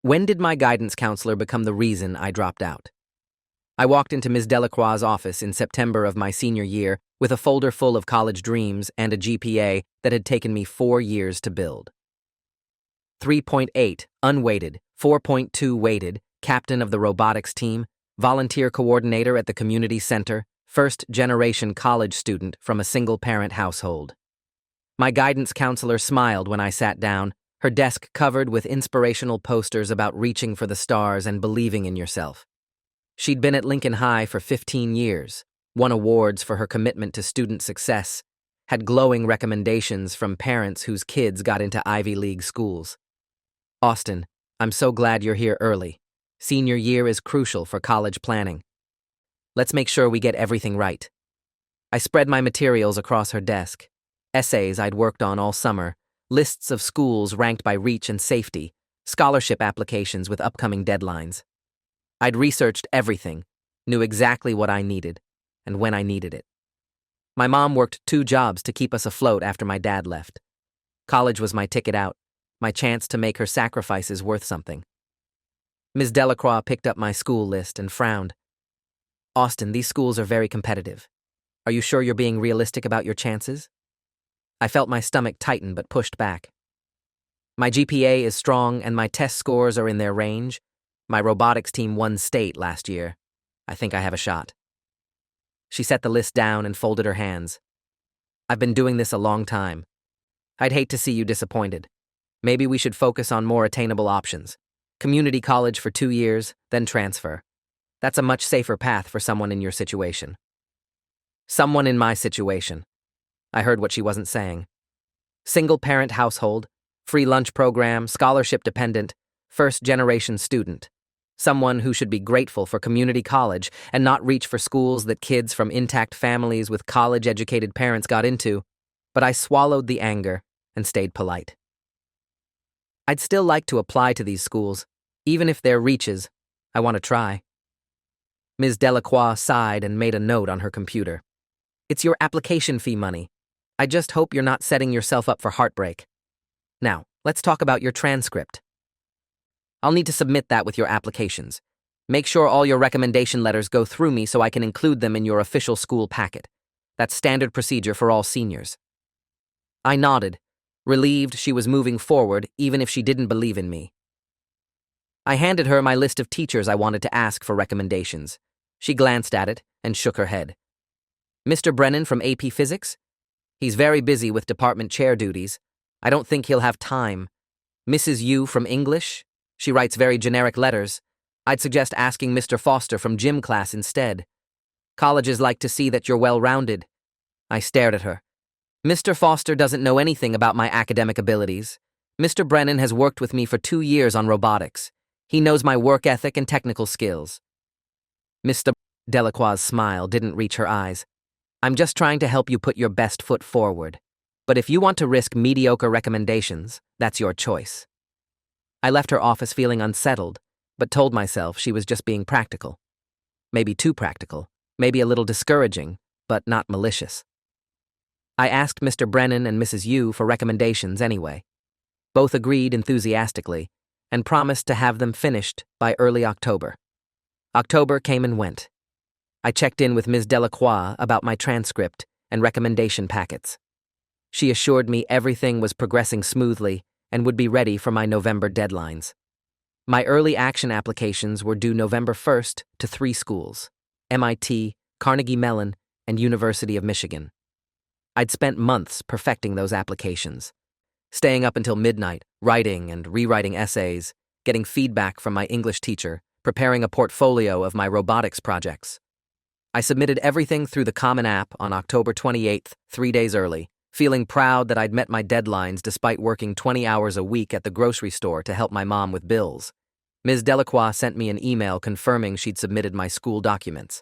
When did my guidance counselor become the reason I dropped out? I walked into Ms. Delacroix's office in September of my senior year with a folder full of college dreams and a GPA that had taken me 4 years to build. 3.8, unweighted, 4.2 weighted, captain of the robotics team, volunteer coordinator at the community center, first-generation college student from a single-parent household. My guidance counselor smiled when I sat down, her desk covered with inspirational posters about reaching for the stars and believing in yourself. She'd been at Lincoln High for 15 years, won awards for her commitment to student success, had glowing recommendations from parents whose kids got into Ivy League schools. Austin, I'm so glad you're here early. Senior year is crucial for college planning. Let's make sure we get everything right. I spread my materials across her desk. Essays I'd worked on all summer, lists of schools ranked by reach and safety, scholarship applications with upcoming deadlines. I'd researched everything, knew exactly what I needed, and when I needed it. My mom worked 2 jobs to keep us afloat after my dad left. College was my ticket out, my chance to make her sacrifices worth something. Ms. Delacroix picked up my school list and frowned. Austin, these schools are very competitive. Are you sure you're being realistic about your chances? I felt my stomach tighten but pushed back. My GPA is strong and my test scores are in their range. My robotics team won state last year. I think I have a shot. She set the list down and folded her hands. I've been doing this a long time. I'd hate to see you disappointed. Maybe we should focus on more attainable options. Community college for 2 years, then transfer. That's a much safer path for someone in your situation. Someone in my situation. I heard what she wasn't saying. Single-parent household, free lunch program, scholarship-dependent, first-generation student. Someone who should be grateful for community college and not reach for schools that kids from intact families with college-educated parents got into, but I swallowed the anger and stayed polite. I'd still like to apply to these schools, even if they're reaches. I want to try. Ms. Delacroix sighed and made a note on her computer. It's your application fee money. I just hope you're not setting yourself up for heartbreak. Now, let's talk about your transcript. I'll need to submit that with your applications. Make sure all your recommendation letters go through me so I can include them in your official school packet. That's standard procedure for all seniors. I nodded, relieved she was moving forward even if she didn't believe in me. I handed her my list of teachers I wanted to ask for recommendations. She glanced at it and shook her head. Mr. Brennan from AP Physics? He's very busy with department chair duties. I don't think he'll have time. Mrs. Yu from English? She writes very generic letters. I'd suggest asking Mr. Foster from gym class instead. Colleges like to see that you're well-rounded. I stared at her. Mr. Foster doesn't know anything about my academic abilities. Mr. Brennan has worked with me for 2 years on robotics. He knows my work ethic and technical skills. Mr. Delacroix's smile didn't reach her eyes. I'm just trying to help you put your best foot forward. But if you want to risk mediocre recommendations, that's your choice. I left her office feeling unsettled, but told myself she was just being practical. Maybe too practical, maybe a little discouraging, but not malicious. I asked Mr. Brennan and Mrs. Yu for recommendations anyway. Both agreed enthusiastically and promised to have them finished by early October. October came and went. I checked in with Ms. Delacroix about my transcript and recommendation packets. She assured me everything was progressing smoothly and would be ready for my November deadlines. My early action applications were due November 1st to 3 schools: MIT, Carnegie Mellon, and University of Michigan. I'd spent months perfecting those applications, staying up until midnight, writing and rewriting essays, getting feedback from my English teacher, preparing a portfolio of my robotics projects. I submitted everything through the Common App on October 28th, 3 days early, feeling proud that I'd met my deadlines despite working 20 hours a week at the grocery store to help my mom with bills. Ms. Delacroix sent me an email confirming she'd submitted my school documents.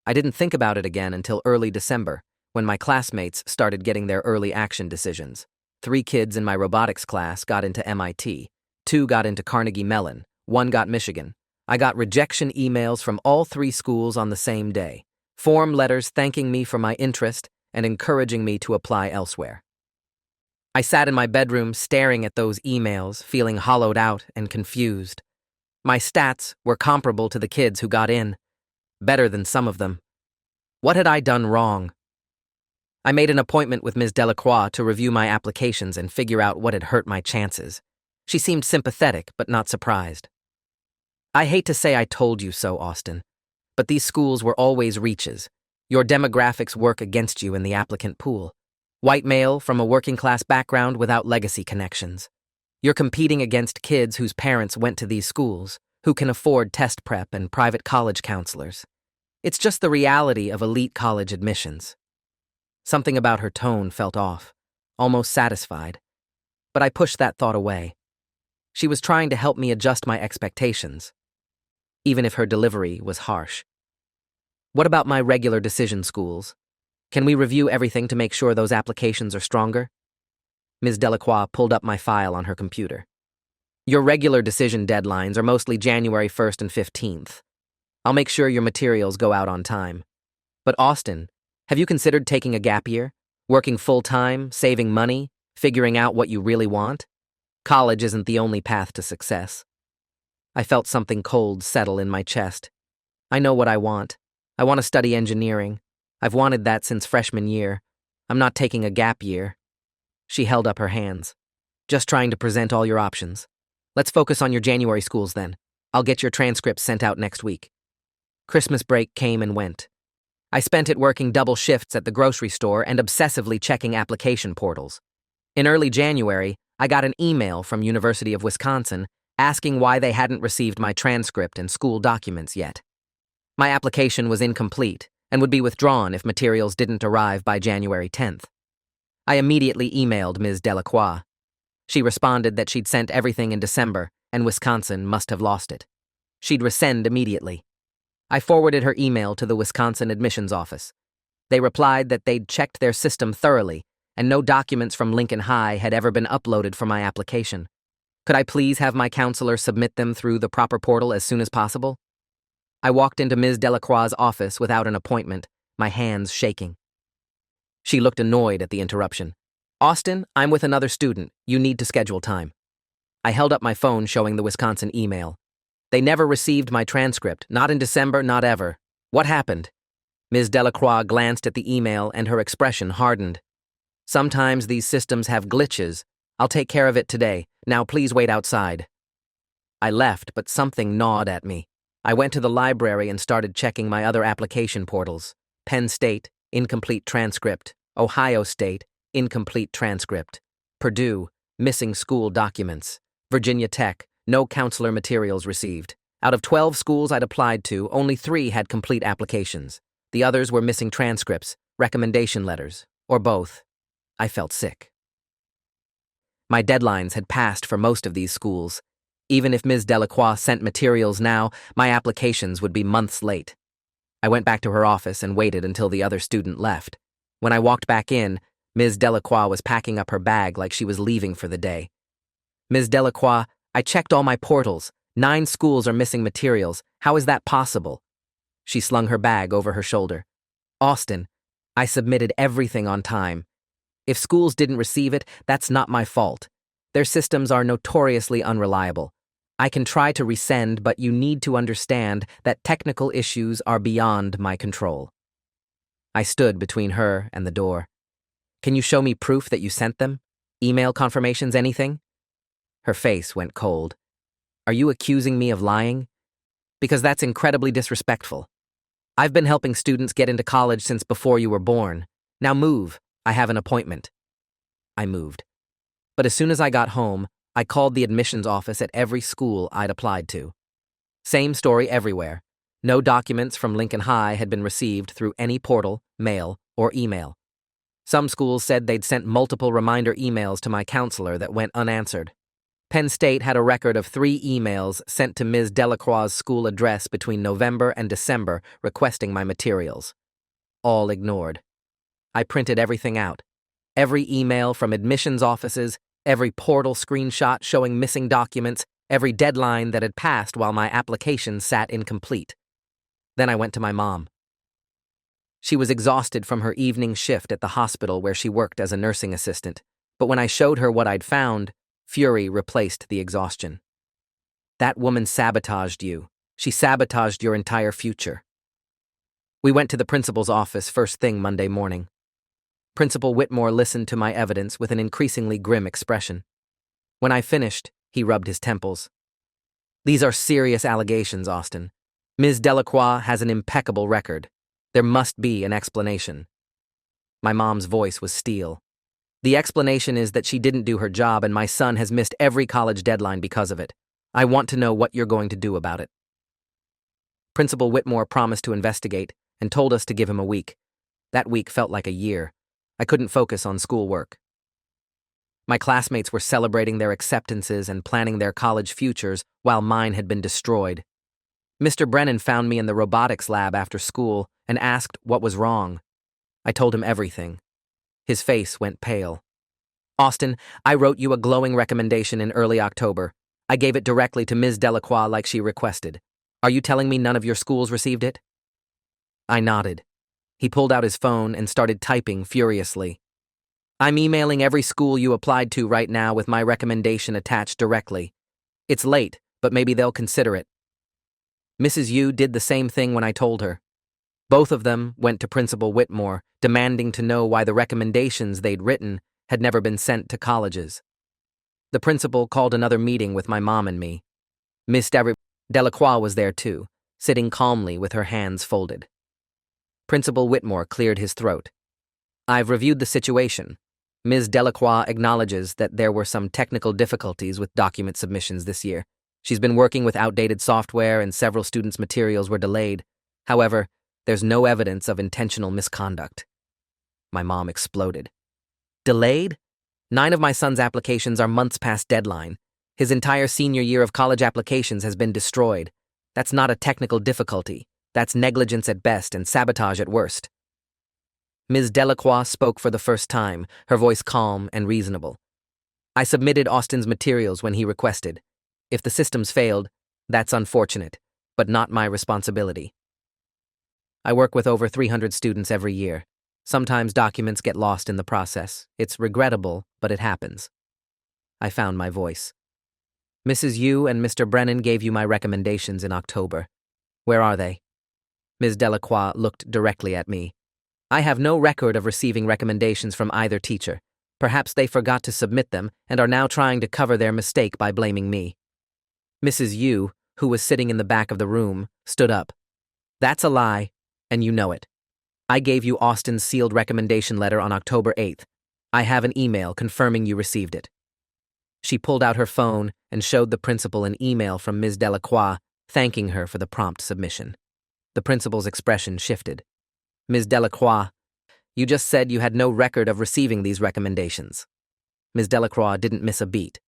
I didn't think about it again until early December, when my classmates started getting their early action decisions. 3 kids in my robotics class got into MIT, 2 got into Carnegie Mellon, 1 got Michigan. I got rejection emails from all 3 schools on the same day, form letters thanking me for my interest and encouraging me to apply elsewhere. I sat in my bedroom staring at those emails, feeling hollowed out and confused. My stats were comparable to the kids who got in, better than some of them. What had I done wrong? I made an appointment with Ms. Delacroix to review my applications and figure out what had hurt my chances. She seemed sympathetic, but not surprised. I hate to say I told you so, Austin, but these schools were always reaches. Your demographics work against you in the applicant pool. White male from a working-class background without legacy connections. You're competing against kids whose parents went to these schools, who can afford test prep and private college counselors. It's just the reality of elite college admissions. Something about her tone felt off, almost satisfied. But I pushed that thought away. She was trying to help me adjust my expectations, even if her delivery was harsh. What about my regular decision schools? Can we review everything to make sure those applications are stronger? Ms. Delacroix pulled up my file on her computer. Your regular decision deadlines are mostly January 1st and 15th. I'll make sure your materials go out on time. But Austin, have you considered taking a gap year? Working full-time, saving money, figuring out what you really want? College isn't the only path to success. I felt something cold settle in my chest. I know what I want. I want to study engineering. I've wanted that since freshman year. I'm not taking a gap year. She held up her hands. Just trying to present all your options. Let's focus on your January schools then. I'll get your transcripts sent out next week. Christmas break came and went. I spent it working double shifts at the grocery store and obsessively checking application portals. In early January, I got an email from University of Wisconsin asking why they hadn't received my transcript and school documents yet. My application was incomplete and would be withdrawn if materials didn't arrive by January 10th. I immediately emailed Ms. Delacroix. She responded that she'd sent everything in December and Wisconsin must have lost it. She'd resend immediately. I forwarded her email to the Wisconsin admissions office. They replied that they'd checked their system thoroughly and no documents from Lincoln High had ever been uploaded for my application. Could I please have my counselor submit them through the proper portal as soon as possible? I walked into Ms. Delacroix's office without an appointment, my hands shaking. She looked annoyed at the interruption. Austin, I'm with another student. You need to schedule time. I held up my phone showing the Wisconsin email. They never received my transcript, not in December, not ever. What happened? Ms. Delacroix glanced at the email and her expression hardened. Sometimes these systems have glitches. I'll take care of it today. Now please wait outside. I left, but something gnawed at me. I went to the library and started checking my other application portals. Penn State, incomplete transcript. Ohio State, incomplete transcript. Purdue, missing school documents. Virginia Tech, no counselor materials received. Out of 12 schools I'd applied to, only 3 had complete applications. The others were missing transcripts, recommendation letters, or both. I felt sick. My deadlines had passed for most of these schools. Even if Ms. Delacroix sent materials now, my applications would be months late. I went back to her office and waited until the other student left. When I walked back in, Ms. Delacroix was packing up her bag like she was leaving for the day. Ms. Delacroix, I checked all my portals. 9 schools are missing materials. How is that possible? She slung her bag over her shoulder. Austin, I submitted everything on time. If schools didn't receive it, that's not my fault. Their systems are notoriously unreliable. I can try to resend, but you need to understand that technical issues are beyond my control. I stood between her and the door. Can you show me proof that you sent them? Email confirmations, anything? Her face went cold. Are you accusing me of lying? Because that's incredibly disrespectful. I've been helping students get into college since before you were born. Now move. I have an appointment. I moved. But as soon as I got home, I called the admissions office at every school I'd applied to. Same story everywhere. No documents from Lincoln High had been received through any portal, mail, or email. Some schools said they'd sent multiple reminder emails to my counselor that went unanswered. Penn State had a record of 3 emails sent to Ms. Delacroix's school address between November and December requesting my materials. All ignored. I printed everything out. Every email from admissions offices, every portal screenshot showing missing documents, every deadline that had passed while my application sat incomplete. Then I went to my mom. She was exhausted from her evening shift at the hospital where she worked as a nursing assistant, but when I showed her what I'd found, fury replaced the exhaustion. That woman sabotaged you. She sabotaged your entire future. We went to the principal's office first thing Monday morning. Principal Whitmore listened to my evidence with an increasingly grim expression. When I finished, he rubbed his temples. These are serious allegations, Austin. Ms. Delacroix has an impeccable record. There must be an explanation. My mom's voice was steel. The explanation is that she didn't do her job and my son has missed every college deadline because of it. I want to know what you're going to do about it. Principal Whitmore promised to investigate and told us to give him a week. That week felt like a year. I couldn't focus on schoolwork. My classmates were celebrating their acceptances and planning their college futures while mine had been destroyed. Mr. Brennan found me in the robotics lab after school and asked what was wrong. I told him everything. His face went pale. Austin, I wrote you a glowing recommendation in early October. I gave it directly to Ms. Delacroix like she requested. Are you telling me none of your schools received it? I nodded. He pulled out his phone and started typing furiously. I'm emailing every school you applied to right now with my recommendation attached directly. It's late, but maybe they'll consider it. Mrs. Yu did the same thing when I told her. Both of them went to Principal Whitmore, demanding to know why the recommendations they'd written had never been sent to colleges. The principal called another meeting with my mom and me. Miss Delacroix was there too, sitting calmly with her hands folded. Principal Whitmore cleared his throat. I've reviewed the situation. Ms. Delacroix acknowledges that there were some technical difficulties with document submissions this year. She's been working with outdated software and several students' materials were delayed. However, there's no evidence of intentional misconduct. My mom exploded. Delayed? 9 of my son's applications are months past deadline. His entire senior year of college applications has been destroyed. That's not a technical difficulty. That's negligence at best and sabotage at worst. Ms. Delacroix spoke for the first time, her voice calm and reasonable. I submitted Austin's materials when he requested. If the systems failed, that's unfortunate, but not my responsibility. I work with over 300 students every year. Sometimes documents get lost in the process. It's regrettable, but it happens. I found my voice. Mrs. Yu and Mr. Brennan gave you my recommendations in October. Where are they? Ms. Delacroix looked directly at me. I have no record of receiving recommendations from either teacher. Perhaps they forgot to submit them and are now trying to cover their mistake by blaming me. Mrs. Yu, who was sitting in the back of the room, stood up. That's a lie, and you know it. I gave you Austin's sealed recommendation letter on October 8th. I have an email confirming you received it. She pulled out her phone and showed the principal an email from Ms. Delacroix thanking her for the prompt submission. The principal's expression shifted. Ms. Delacroix, you just said you had no record of receiving these recommendations. Ms. Delacroix didn't miss a beat.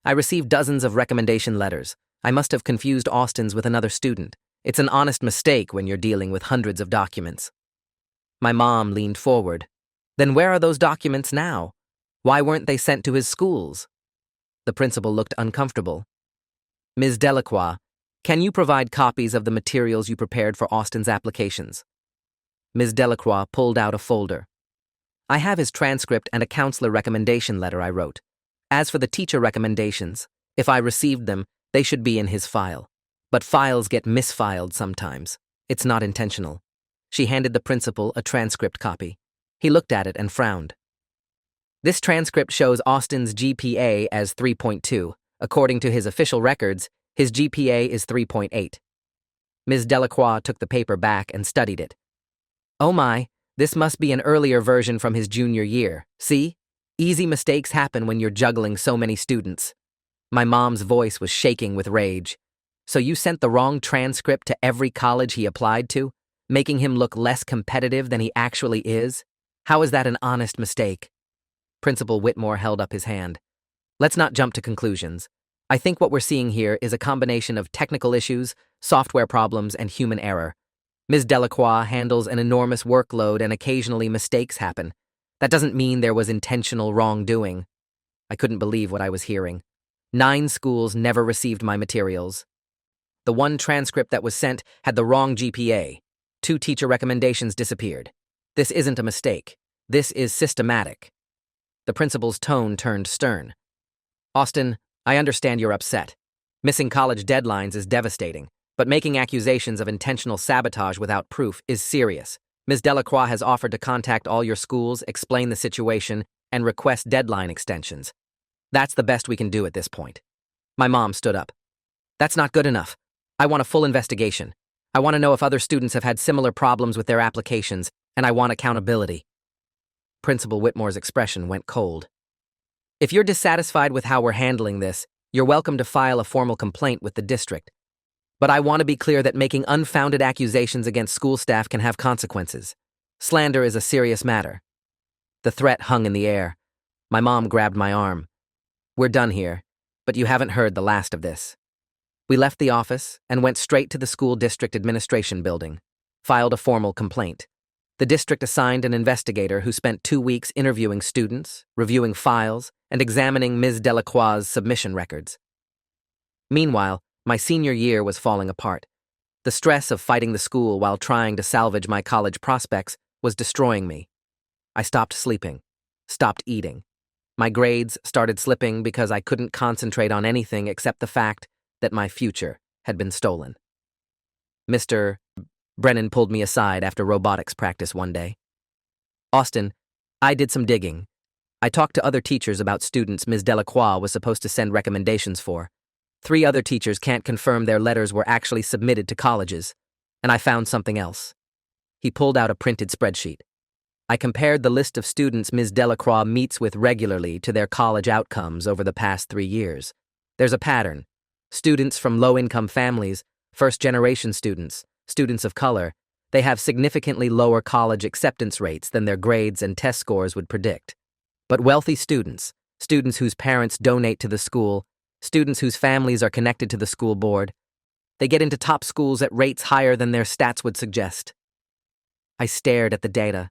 I received dozens of recommendation letters. I must have confused Austin's with another student. It's an honest mistake when you're dealing with hundreds of documents. My mom leaned forward. Then where are those documents now? Why weren't they sent to his schools? The principal looked uncomfortable. Ms. Delacroix, can you provide copies of the materials you prepared for Austin's applications? Ms. Delacroix pulled out a folder. I have his transcript and a counselor recommendation letter I wrote. As for the teacher recommendations, if I received them, they should be in his file. But files get misfiled sometimes. It's not intentional. She handed the principal a transcript copy. He looked at it and frowned. This transcript shows Austin's GPA as 3.2. According to his official records, his GPA is 3.8. Ms. Delacroix took the paper back and studied it. Oh my, this must be an earlier version from his junior year. See? Easy mistakes happen when you're juggling so many students. My mom's voice was shaking with rage. So you sent the wrong transcript to every college he applied to, making him look less competitive than he actually is? How is that an honest mistake? Principal Whitmore held up his hand. Let's not jump to conclusions. I think what we're seeing here is a combination of technical issues, software problems, and human error. Ms. Delacroix handles an enormous workload and occasionally mistakes happen. That doesn't mean there was intentional wrongdoing. I couldn't believe what I was hearing. 9 schools never received my materials. The one transcript that was sent had the wrong GPA. 2 teacher recommendations disappeared. This isn't a mistake. This is systematic. The principal's tone turned stern. Austin, I understand you're upset. Missing college deadlines is devastating, but making accusations of intentional sabotage without proof is serious. Ms. Delacroix has offered to contact all your schools, explain the situation, and request deadline extensions. That's the best we can do at this point. My mom stood up. That's not good enough. I want a full investigation. I want to know if other students have had similar problems with their applications, and I want accountability. Principal Whitmore's expression went cold. If you're dissatisfied with how we're handling this, you're welcome to file a formal complaint with the district. But I want to be clear that making unfounded accusations against school staff can have consequences. Slander is a serious matter. The threat hung in the air. My mom grabbed my arm. We're done here, but you haven't heard the last of this. We left the office and went straight to the school district administration building, filed a formal complaint. The district assigned an investigator who spent 2 weeks interviewing students, reviewing files, and examining Ms. Delacroix's submission records. Meanwhile, my senior year was falling apart. The stress of fighting the school while trying to salvage my college prospects was destroying me. I stopped sleeping, stopped eating. My grades started slipping because I couldn't concentrate on anything except the fact that my future had been stolen. Mr. Brennan pulled me aside after robotics practice one day. Austin, I did some digging. I talked to other teachers about students Ms. Delacroix was supposed to send recommendations for. 3 other teachers can't confirm their letters were actually submitted to colleges, and I found something else. He pulled out a printed spreadsheet. I compared the list of students Ms. Delacroix meets with regularly to their college outcomes over the past 3 years. There's a pattern. Students from low-income families, first-generation students, students of color, they have significantly lower college acceptance rates than their grades and test scores would predict. But wealthy students, students whose parents donate to the school, students whose families are connected to the school board, they get into top schools at rates higher than their stats would suggest. I stared at the data.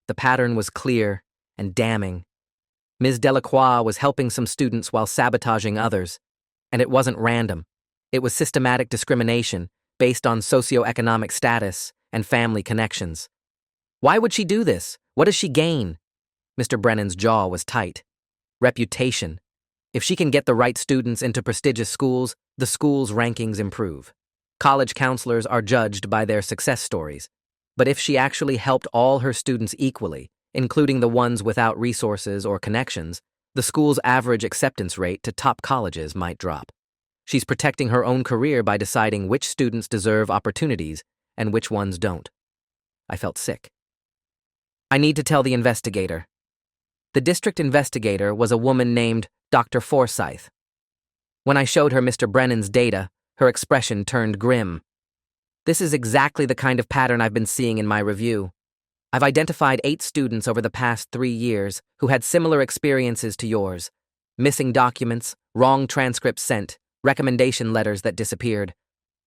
The pattern was clear and damning. Ms. Delacroix was helping some students while sabotaging others. And it wasn't random. It was systematic discrimination based on socioeconomic status and family connections. Why would she do this? What does she gain? Mr. Brennan's jaw was tight. Reputation. If she can get the right students into prestigious schools, the school's rankings improve. College counselors are judged by their success stories. But if she actually helped all her students equally, including the ones without resources or connections, the school's average acceptance rate to top colleges might drop. She's protecting her own career by deciding which students deserve opportunities and which ones don't. I felt sick. I need to tell the investigator. The district investigator was a woman named Dr. Forsyth. When I showed her Mr. Brennan's data, her expression turned grim. This is exactly the kind of pattern I've been seeing in my review. I've identified 8 students over the past 3 years who had similar experiences to yours. Missing documents, wrong transcripts sent, recommendation letters that disappeared.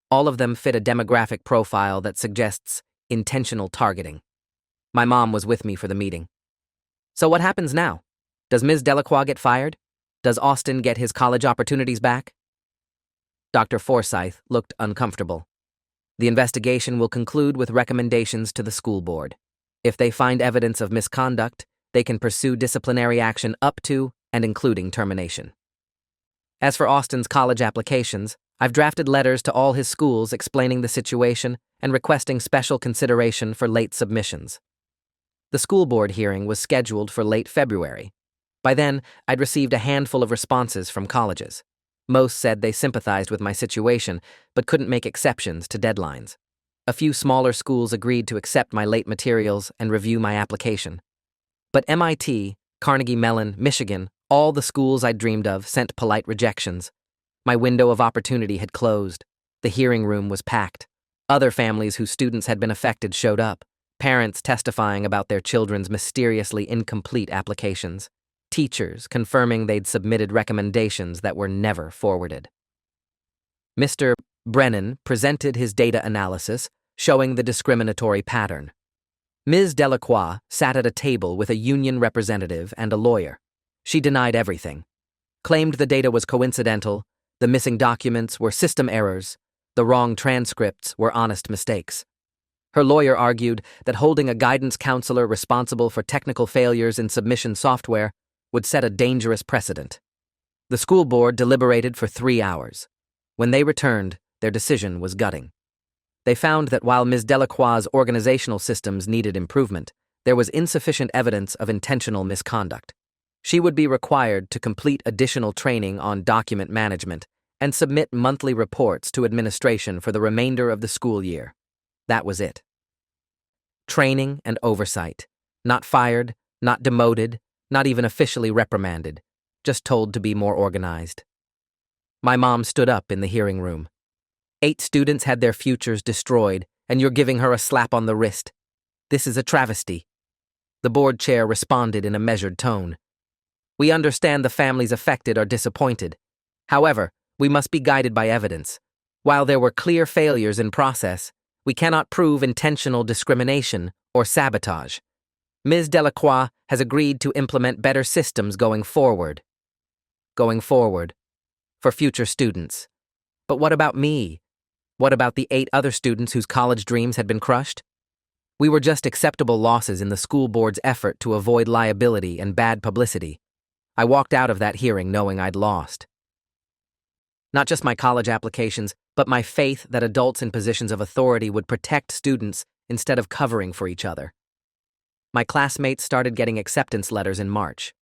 All of them fit a demographic profile that suggests intentional targeting. My mom was with me for the meeting. So what happens now? Does Ms. Delacroix get fired? Does Austin get his college opportunities back? Dr. Forsyth looked uncomfortable. The investigation will conclude with recommendations to the school board. If they find evidence of misconduct, they can pursue disciplinary action up to and including termination. As for Austin's college applications, I've drafted letters to all his schools explaining the situation and requesting special consideration for late submissions. The school board hearing was scheduled for late February. By then, I'd received a handful of responses from colleges. Most said they sympathized with my situation, but couldn't make exceptions to deadlines. A few smaller schools agreed to accept my late materials and review my application. But MIT, Carnegie Mellon, Michigan, all the schools I'd dreamed of sent polite rejections. My window of opportunity had closed. The hearing room was packed. Other families whose students had been affected showed up, parents testifying about their children's mysteriously incomplete applications, teachers confirming they'd submitted recommendations that were never forwarded. Mr. Brennan presented his data analysis showing the discriminatory pattern. Ms. Delacroix sat at a table with a union representative and a lawyer. She denied everything, claimed the data was coincidental, the missing documents were system errors, the wrong transcripts were honest mistakes. Her lawyer argued that holding a guidance counselor responsible for technical failures in submission software would set a dangerous precedent. The school board deliberated for 3 hours. When they returned, their decision was gutting. They found that while Ms. Delacroix's organizational systems needed improvement, there was insufficient evidence of intentional misconduct. She would be required to complete additional training on document management and submit monthly reports to administration for the remainder of the school year. That was it. Training and oversight. Not fired, not demoted, not even officially reprimanded, just told to be more organized. My mom stood up in the hearing room. 8 students had their futures destroyed, and you're giving her a slap on the wrist. This is a travesty. The board chair responded in a measured tone. We understand the families affected are disappointed. However, we must be guided by evidence. While there were clear failures in process, we cannot prove intentional discrimination or sabotage. Ms. Delacroix has agreed to implement better systems going forward. For future students. But what about me? What about the 8 other students whose college dreams had been crushed? We were just acceptable losses in the school board's effort to avoid liability and bad publicity. I walked out of that hearing knowing I'd lost. Not just my college applications, but my faith that adults in positions of authority would protect students instead of covering for each other. My classmates started getting acceptance letters in March.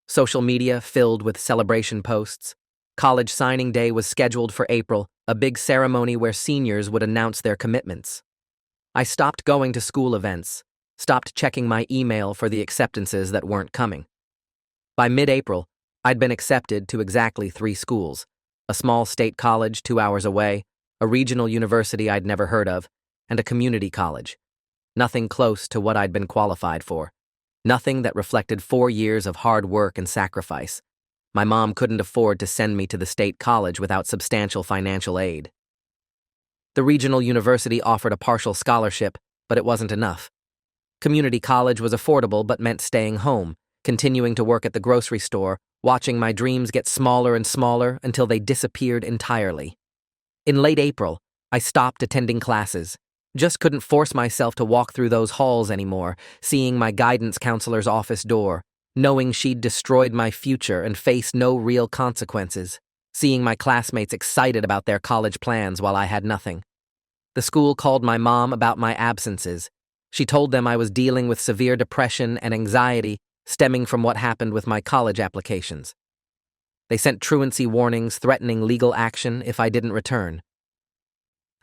Social media filled with celebration posts. College signing day was scheduled for April, a big ceremony where seniors would announce their commitments. I stopped going to school events, stopped checking my email for the acceptances that weren't coming. By mid-April, I'd been accepted to exactly 3 schools, a small state college 2 hours away, a regional university I'd never heard of, and a community college. Nothing close to what I'd been qualified for. Nothing that reflected 4 years of hard work and sacrifice. My mom couldn't afford to send me to the state college without substantial financial aid. The regional university offered a partial scholarship, but it wasn't enough. Community college was affordable but meant staying home, continuing to work at the grocery store, watching my dreams get smaller and smaller until they disappeared entirely. In late April, I stopped attending classes. Just couldn't force myself to walk through those halls anymore, seeing my guidance counselor's office door, knowing she'd destroyed my future and faced no real consequences, seeing my classmates excited about their college plans while I had nothing. The school called my mom about my absences. She told them I was dealing with severe depression and anxiety stemming from what happened with my college applications. They sent truancy warnings threatening legal action if I didn't return.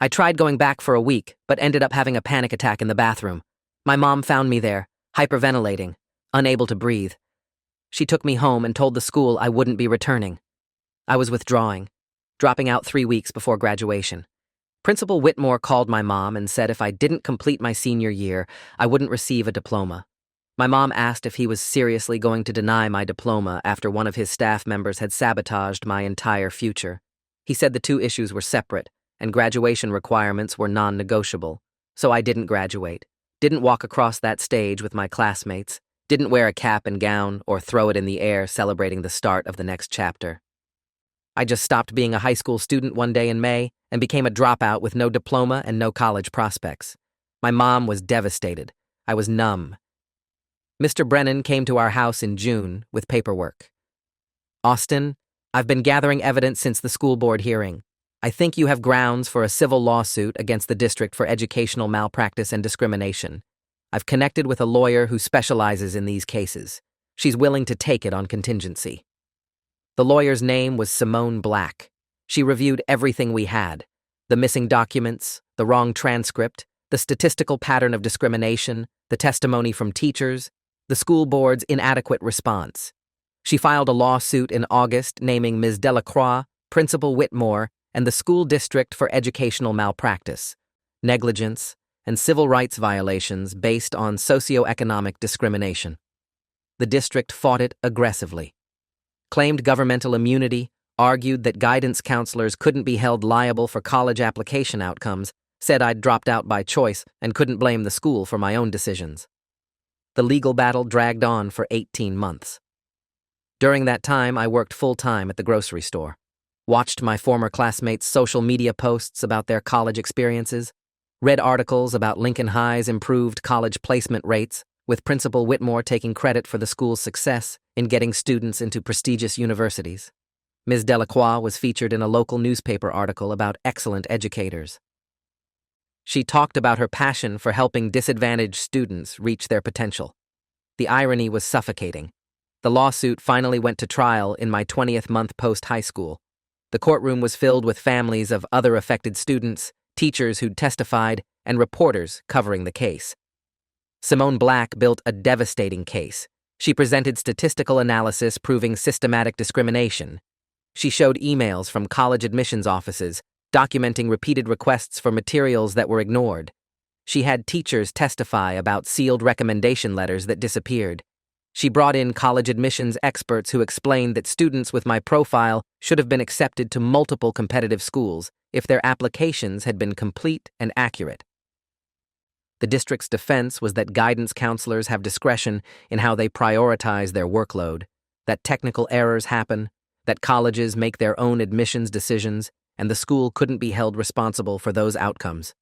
I tried going back for a week, but ended up having a panic attack in the bathroom. My mom found me there, hyperventilating, unable to breathe. She took me home and told the school I wouldn't be returning. I was withdrawing, dropping out 3 weeks before graduation. Principal Whitmore called my mom and said if I didn't complete my senior year, I wouldn't receive a diploma. My mom asked if he was seriously going to deny my diploma after one of his staff members had sabotaged my entire future. He said the 2 issues were separate, and graduation requirements were non-negotiable, so I didn't graduate, didn't walk across that stage with my classmates, didn't wear a cap and gown or throw it in the air celebrating the start of the next chapter. I just stopped being a high school student one day in May and became a dropout with no diploma and no college prospects. My mom was devastated. I was numb. Mr. Brennan came to our house in June with paperwork. Austin, I've been gathering evidence since the school board hearing. I think you have grounds for a civil lawsuit against the district for educational malpractice and discrimination. I've connected with a lawyer who specializes in these cases. She's willing to take it on contingency. The lawyer's name was Simone Black. She reviewed everything we had: the missing documents, the wrong transcript, the statistical pattern of discrimination, the testimony from teachers, the school board's inadequate response. She filed a lawsuit in August naming Ms. Delacroix, Principal Whitmore, and the school district for educational malpractice, negligence, and civil rights violations based on socioeconomic discrimination. The district fought it aggressively, claimed governmental immunity, argued that guidance counselors couldn't be held liable for college application outcomes, said I'd dropped out by choice and couldn't blame the school for my own decisions. The legal battle dragged on for 18 months. During that time, I worked full-time at the grocery store, watched my former classmates' social media posts about their college experiences, read articles about Lincoln High's improved college placement rates, with Principal Whitmore taking credit for the school's success in getting students into prestigious universities. Ms. Delacroix was featured in a local newspaper article about excellent educators. She talked about her passion for helping disadvantaged students reach their potential. The irony was suffocating. The lawsuit finally went to trial in my 20th month post-high school. The courtroom was filled with families of other affected students, teachers who'd testified, and reporters covering the case. Simone Black built a devastating case. She presented statistical analysis proving systematic discrimination. She showed emails from college admissions offices documenting repeated requests for materials that were ignored. She had teachers testify about sealed recommendation letters that disappeared. She brought in college admissions experts who explained that students with my profile should have been accepted to multiple competitive schools if their applications had been complete and accurate. The district's defense was that guidance counselors have discretion in how they prioritize their workload, that technical errors happen, that colleges make their own admissions decisions, and the school couldn't be held responsible for those outcomes.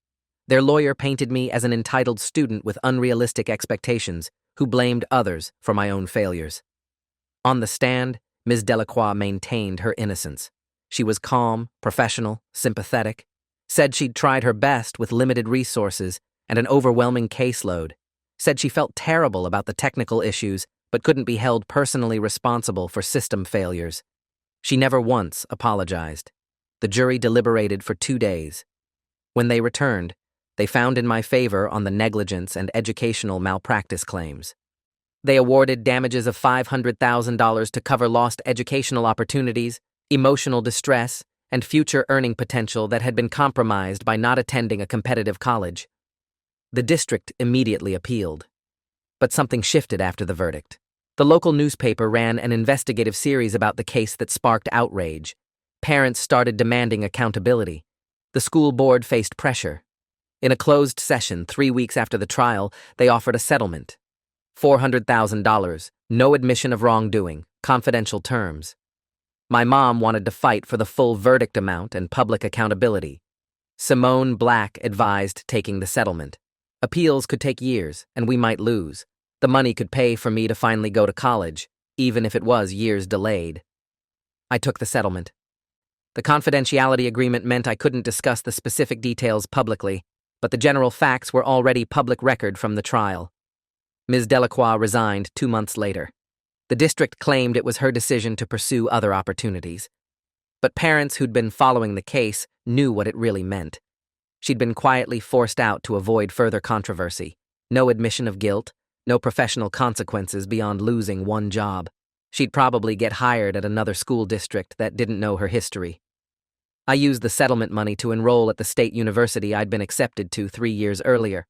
Their lawyer painted me as an entitled student with unrealistic expectations who blamed others for my own failures. On the stand, Ms. Delacroix maintained her innocence. She was calm, professional, sympathetic, said she'd tried her best with limited resources and an overwhelming caseload, said she felt terrible about the technical issues but couldn't be held personally responsible for system failures. She never once apologized. The jury deliberated for 2 days. When they returned, they found in my favor on the negligence and educational malpractice claims. They awarded damages of $500,000 to cover lost educational opportunities, emotional distress, and future earning potential that had been compromised by not attending a competitive college. The district immediately appealed. But something shifted after the verdict. The local newspaper ran an investigative series about the case that sparked outrage. Parents started demanding accountability. The school board faced pressure. In a closed session 3 weeks after the trial, they offered a settlement. $400,000, no admission of wrongdoing, confidential terms. My mom wanted to fight for the full verdict amount and public accountability. Simone Black advised taking the settlement. Appeals could take years, and we might lose. The money could pay for me to finally go to college, even if it was years delayed. I took the settlement. The confidentiality agreement meant I couldn't discuss the specific details publicly, but the general facts were already public record from the trial. Ms. Delacroix resigned 2 months later. The district claimed it was her decision to pursue other opportunities. But parents who'd been following the case knew what it really meant. She'd been quietly forced out to avoid further controversy. No admission of guilt, no professional consequences beyond losing one job. She'd probably get hired at another school district that didn't know her history. I used the settlement money to enroll at the state university I'd been accepted to 3 years earlier.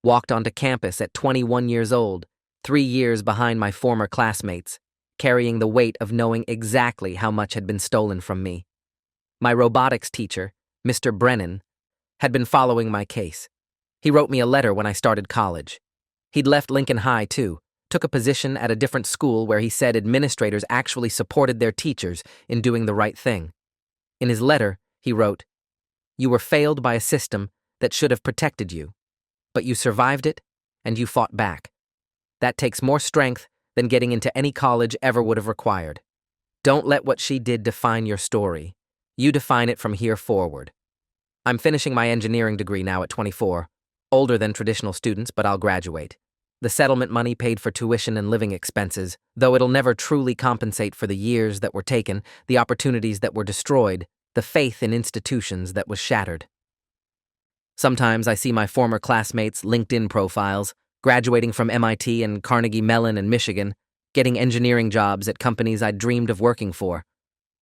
Walked onto campus at 21 years old, 3 years behind my former classmates, carrying the weight of knowing exactly how much had been stolen from me. My robotics teacher, Mr. Brennan, had been following my case. He wrote me a letter when I started college. He'd left Lincoln High, too, took a position at a different school where he said administrators actually supported their teachers in doing the right thing. In his letter, he wrote, "You were failed by a system that should have protected you, but you survived it and you fought back. That takes more strength than getting into any college ever would have required. Don't let what she did define your story. You define it from here forward." I'm finishing my engineering degree now at 24, older than traditional students, but I'll graduate. The settlement money paid for tuition and living expenses, though it'll never truly compensate for the years that were taken, the opportunities that were destroyed, the faith in institutions that was shattered. Sometimes I see my former classmates' LinkedIn profiles, graduating from MIT and Carnegie Mellon and Michigan, getting engineering jobs at companies I'd dreamed of working for.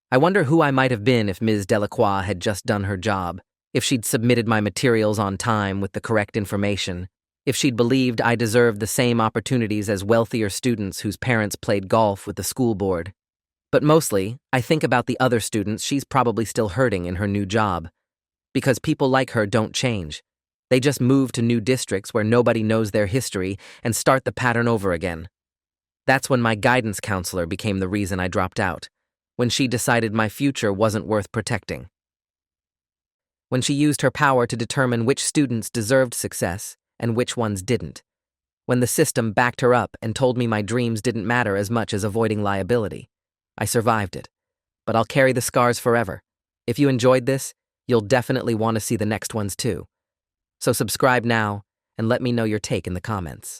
I wonder who I might have been if Ms. Delacroix had just done her job, if she'd submitted my materials on time with the correct information, if she'd believed I deserved the same opportunities as wealthier students whose parents played golf with the school board. But mostly, I think about the other students she's probably still hurting in her new job. Because people like her don't change. They just move to new districts where nobody knows their history and start the pattern over again. That's when my guidance counselor became the reason I dropped out, when she decided my future wasn't worth protecting. When she used her power to determine which students deserved success and which ones didn't. When the system backed her up and told me my dreams didn't matter as much as avoiding liability. I survived it. but I'll carry the scars forever. If you enjoyed this, you'll definitely want to see the next ones too. So subscribe now and let me know your take in the comments.